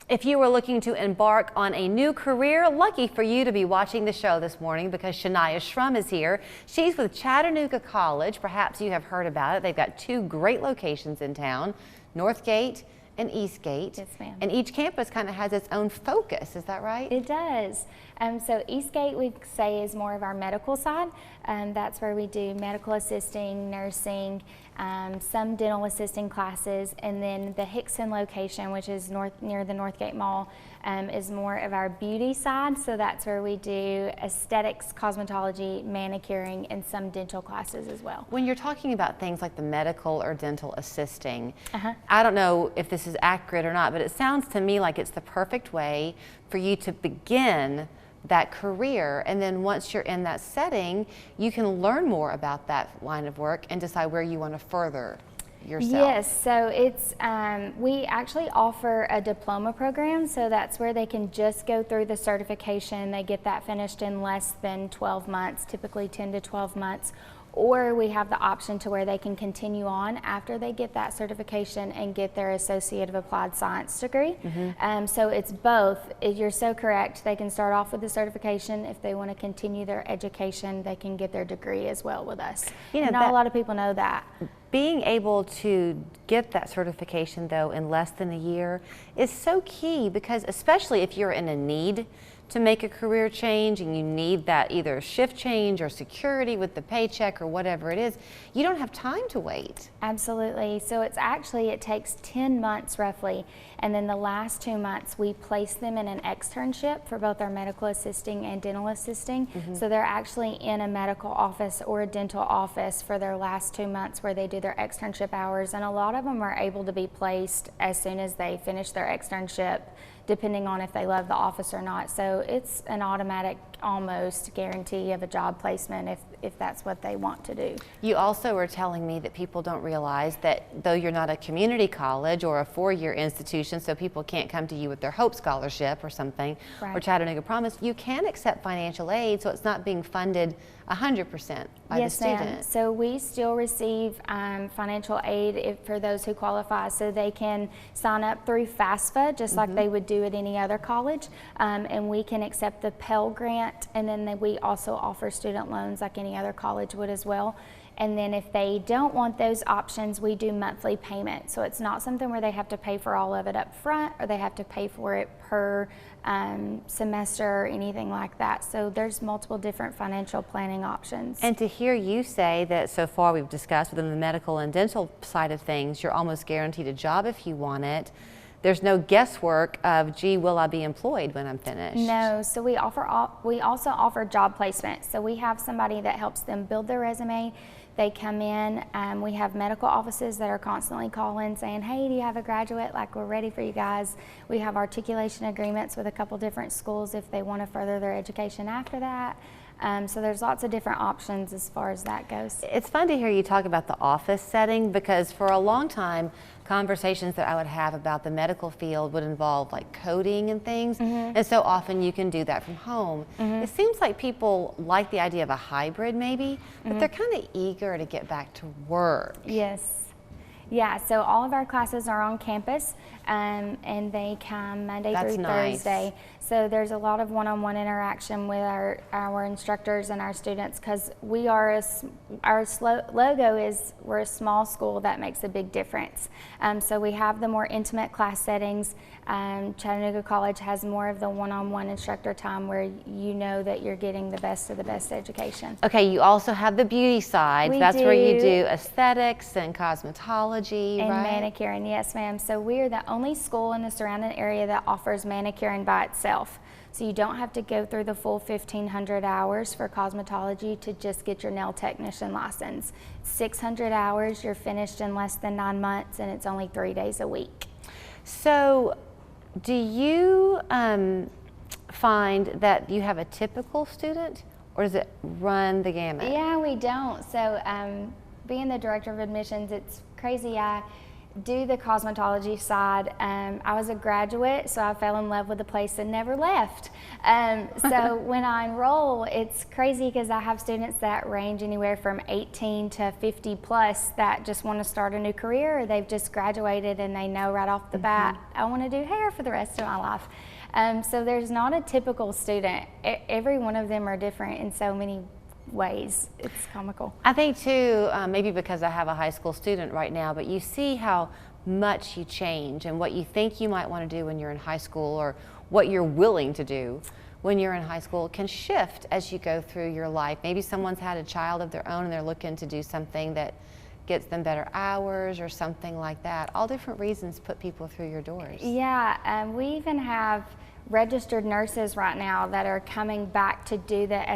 If you were looking to embark on a new career, lucky for you to be watching the show this morning because Shania Shrum is here. She's with Chattanooga College. Perhaps you have heard about it. They've got two great locations in town, Northgate and Eastgate. Yes, ma'am. And each campus kind of has its own focus, is that right? It does. So Eastgate, we say, is more of our medical side. That's where we do medical assisting, nursing, some dental assisting classes, and then the Hickson location, which is near the Northgate Mall, is more of our beauty side. So that's where we do aesthetics, cosmetology, manicuring, and some dental classes as well. When you're talking about things like the medical or dental assisting, I don't know if this is accurate or not, but it sounds to me like it's the perfect way for you to begin that career, and then once you're in that setting, you can learn more about that line of work and decide where you want to further yourself. Yes, so it's we actually offer a diploma program, so that's where they can just go through the certification. They get that finished in less than 12 months, typically 10 to 12 months. Or we have the option to where they can continue on after they get that certification and get their Associate of Applied Science degree. So it's both. You're so correct. They can start off with the certification. If they want to continue their education, they can get their degree as well with us. You know, not a lot of people know that. Being able to get that certification, though, in less than a year is so key, because especially if you're in a need to make a career change and you need that either shift change or security with the paycheck or whatever it is, you don't have time to wait. Absolutely. So it's actually, it takes 10 months roughly, and then the last 2 months we place them in an externship for both our medical assisting and dental assisting. So they're actually in a medical office or a dental office for their last 2 months where they do their externship hours, and a lot of them are able to be placed as soon as they finish their externship, depending on if they love the office or not. So it's an automatic, almost guarantee of a job placement if that's what they want to do. You also were telling me that people don't realize that though you're not a community college or a four-year institution, so people can't come to you with their Hope Scholarship or something, or Chattanooga Promise, you can accept financial aid, so it's not being funded 100% by the student. Yes, ma'am. So we still receive financial aid for those who qualify, so they can sign up through FAFSA just like they would do at any other college, and we can accept the Pell Grant, and then we also offer student loans like any other college would as well. And then if they don't want those options, we do monthly payment. So it's not something where they have to pay for all of it up front, or they have to pay for it per semester or anything like that. So there's multiple different financial planning options. And to hear you say that so far we've discussed within the medical and dental side of things, you're almost guaranteed a job if you want it. There's no guesswork of, gee, will I be employed when I'm finished? No, so we also offer job placement. So we have somebody that helps them build their resume. They come in, we have medical offices that are constantly calling saying, hey, do you have a graduate? Like, we're ready for you guys. We have articulation agreements with a couple different schools if they want to further their education after that. So there's lots of different options as far as that goes. It's fun to hear you talk about the office setting, because for a long time, conversations that I would have about the medical field would involve like coding and things, and so often you can do that from home. It seems like people like the idea of a hybrid maybe, but they're kind of eager to get back to work. Yes. Yeah, so all of our classes are on campus, and they come Monday through Thursday. So there's a lot of one-on-one interaction with our instructors and our students, because we are our logo is we're a small school. That makes a big difference. So we have the more intimate class settings. Chattanooga College has more of the one-on-one instructor time where you know that you're getting the best of the best education. Okay, you also have the beauty side. That's where you do aesthetics and cosmetology, and right? manicuring, yes ma'am. So we are the only school in the surrounding area that offers manicuring by itself. So you don't have to go through the full 1,500 hours for cosmetology to just get your nail technician license. 600 hours, you're finished in less than 9 months, and it's only 3 days a week. So do you find that you have a typical student, or does it run the gamut? Yeah, we don't. So being the director of admissions, it's crazy. do the cosmetology side. I was a graduate, so I fell in love with the place and never left. So when I enroll, it's crazy because I have students that range anywhere from 18 to 50 plus that just want to start a new career, or they've just graduated and they know right off the bat, I want to do hair for the rest of my life. So there's not a typical student. Every one of them are different in so many ways. It's comical. I think too, maybe because I have a high school student right now, but you see how much you change, and what you think you might want to do when you're in high school, or what you're willing to do when you're in high school, can shift as you go through your life. Maybe someone's had a child of their own and they're looking to do something that gets them better hours or something like that. All different reasons put people through your doors. Yeah, we even have registered nurses right now that are coming back to do the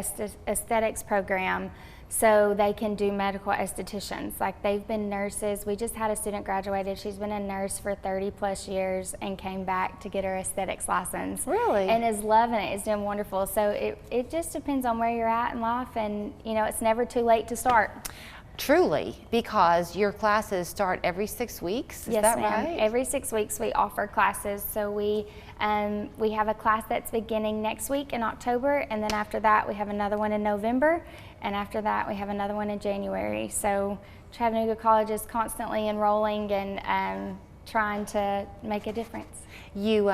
aesthetics program so they can do medical estheticians. Like, they've been nurses. We just had a student graduated. She's been a nurse for 30 plus years and came back to get her aesthetics license. Really? And is loving it. It's doing wonderful. So it just depends on where you're at in life, and you know, it's never too late to start. Truly, because your classes start every 6 weeks, is that right? Every 6 weeks we offer classes. So we have a class that's beginning next week in October, and then after that we have another one in November, and after that we have another one in January. So Chattanooga College is constantly enrolling and trying to make a difference. You,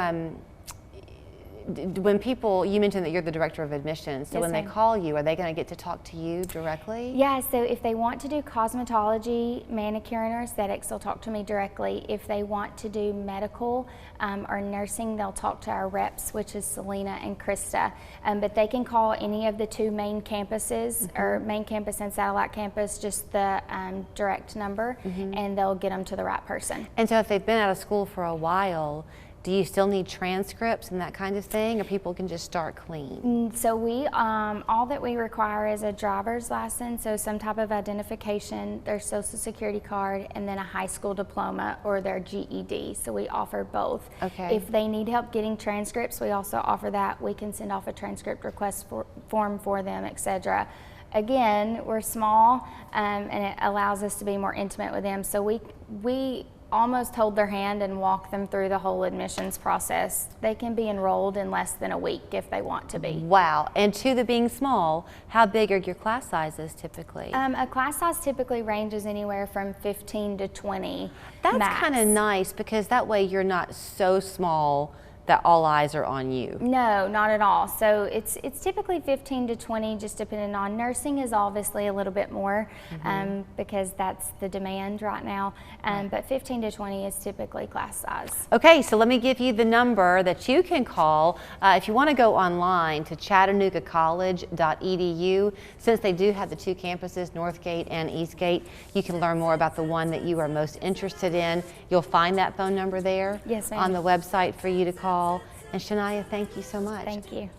when people, you mentioned that you're the director of admissions, so Yes, when they ma'am. call you, are they going to get to talk to you directly? Yeah, so if they want to do cosmetology, manicuring, or aesthetics, they'll talk to me directly. If they want to do medical or nursing, they'll talk to our reps, which is Selena and Krista. But they can call any of the two main campuses, or main campus and satellite campus, just the direct number, and they'll get them to the right person. And so if they've been out of school for a while, do you still need transcripts and that kind of thing, or people can just start clean? So we, all that we require is a driver's license, so some type of identification, their social security card, and then a high school diploma or their GED. So we offer both. Okay. If they need help getting transcripts, we also offer that. We can send off a transcript request form for them, etc. Again, we're small, and it allows us to be more intimate with them. So we almost hold their hand and walk them through the whole admissions process. They can be enrolled in less than a week if they want to be. Wow. And to the being small, how big are your class sizes typically? A class size typically ranges anywhere from 15 to 20 That's max. kind of nice, because that way you're not so small that all eyes are on you. No, not at all. So it's typically 15 to 20, just depending on. Nursing is obviously a little bit more because that's the demand right now. But 15 to 20 is typically class size. Okay, so let me give you the number that you can call if you want to go online to chattanoogacollege.edu. Since they do have the two campuses, Northgate and Eastgate, you can learn more about the one that you are most interested in. You'll find that phone number there. Yes, ma'am. On the website for you to call. And Shania, thank you so much. Thank you.